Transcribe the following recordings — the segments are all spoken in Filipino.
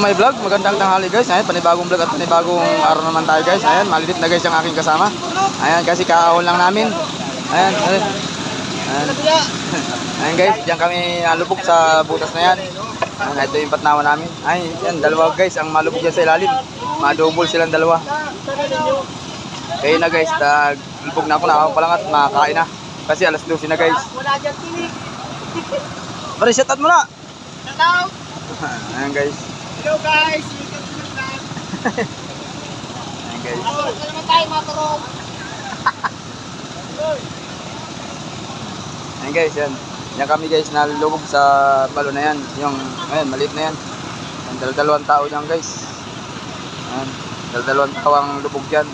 my vlog, magandang tanghali guys. Ayan, panibagong vlog at panibagong araw naman tayo guys. Ayan, malilit na guys yung aking kasama. Ayan, kasi kaahon lang namin. Ayan, ayan. Ayan, ayan guys, diyan kami nalubog sa butas na yan. Ayan, ito yung patnawa namin. Ayan, yan, dalawa guys, ang malubog yan sa ilalim. Madouble silang dalawa. Kaya na guys, naglubog na ako, nakakong pa lang at makakain na. Kasi alas 12 na guys. Pare, shout out mo na! Shout out! Ayan guys. Hello guys! Ayan guys. Maturog na naman tayo, maturog! Ayan guys, yan. Yan kami guys, nalulubog sa balo na yan. Yung, ayan, maliit na yan. Ayan, dalawang tao dyan guys. Ayan, dalawang tao ang lubog dyan.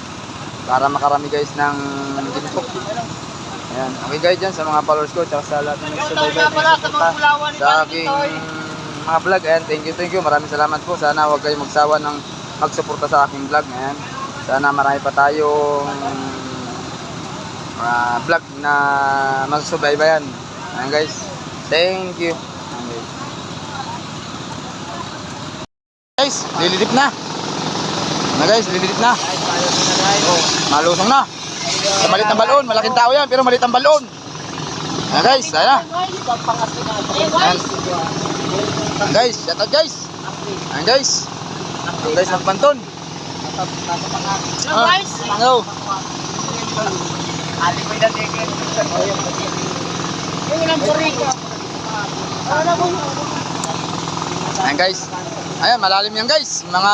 Para makarami guys ng gintok. Ayan, okay guys dyan sa mga followers ko. Tsaka sa lahat ng nagsubaybayan sa aking mga vlog. Ayan, thank you. Maraming salamat po. Sana huwag kayong magsawa ng magsuporta sa aking vlog. Ayan, sana marami pa tayong vlog na magsubaybayan. Ayan guys, thank you. Ayan, guys, lilidip na. Ayan guys, lilidip na. Oh, malusong na. Sa maliit na balon, malaking tao yan pero maliit ang balon. Ayan guys, ayan na. Ayan. Ayan guys, shout out guys. Ayan guys. Ayan guys, nagpanton. Hello. Ayan guys. Ayan, malalim yan guys. Mga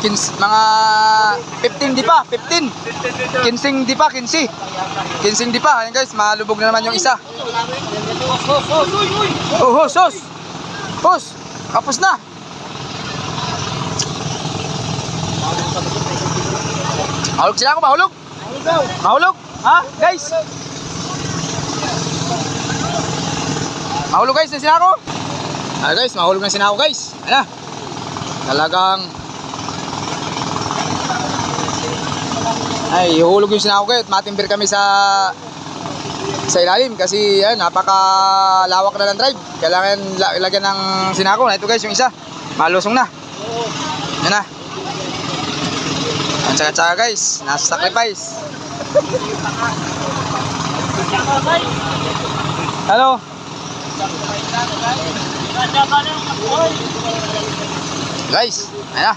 15 di pa, 15. 15 di pa, 15. 15 di pa. Ayan guys, malubog na naman yung isa. Oh, hos. Hos. Kapos na. Mahulog sila ako, mahulog. Mahulog. Ha, guys. Mahulog guys, na sila ako. Ah guys, mahulog na sila ako guys. Ayan na. Talagang ay, ihulog yung sinako kayo at matimbir kami sa ilalim kasi yan, napakalawak na ng drive. Kailangan ilagyan ng sinako. Ito guys, yung isa malusong na. Yan na. Ang tsaka-tsaka guys, nasa sacrifice. Hello. Guys, ayan na.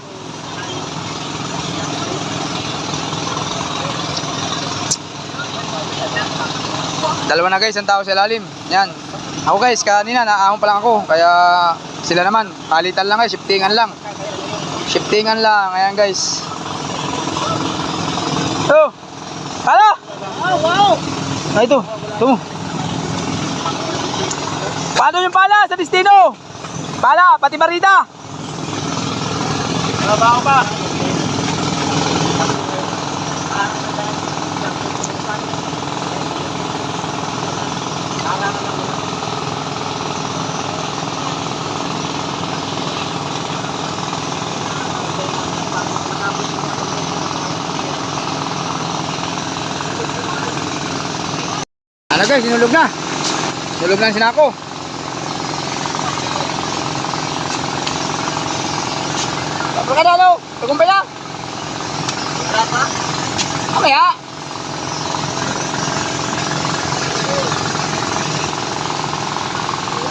Dalawa na guys ang tao sa ilalim. Yan. Ako guys, kanina naahon pa lang ako. Kaya sila naman, palitan lang guys, shiftingan lang. Shiftingan lang, ayan guys. Oh! Hala! Oh, wow! Ah, ito. Paano yung pala sa destino? Pala, pati barita. Trabaho pa! Ano guys, sinulog na. Sinulog na ang sinako. Tapos ka na, no? Tagumpay na. Wala pa? Okay ha.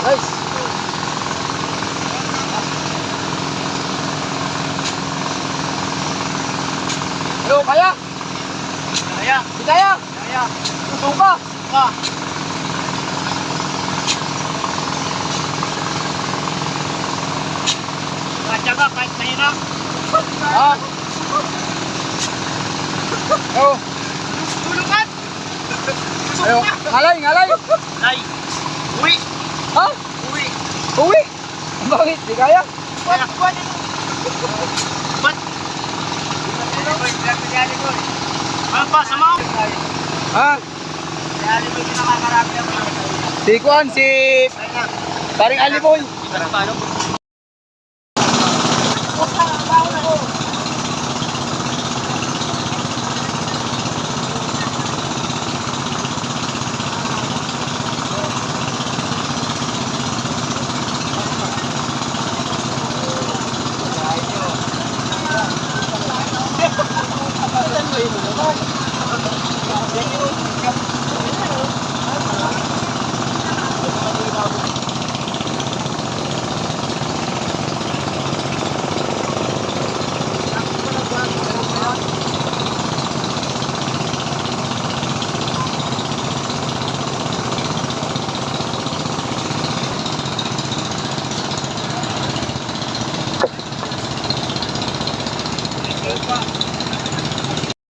Guys. Hello, kaya? Kaya! Di kaya? Kaya! Susuka. Pa! Matyaga kahit mahirap! Ha? Oh. Tulungan! Ayo, ngalay. Ay! Uwi! Ha? Uwi! Uwi. Bakit? Di kaya? Ba't? Ano pa? Sama ko? Ha? Kaya mo yung nakakarami ako. Si Kuan, si Paring Aliboy. Paano?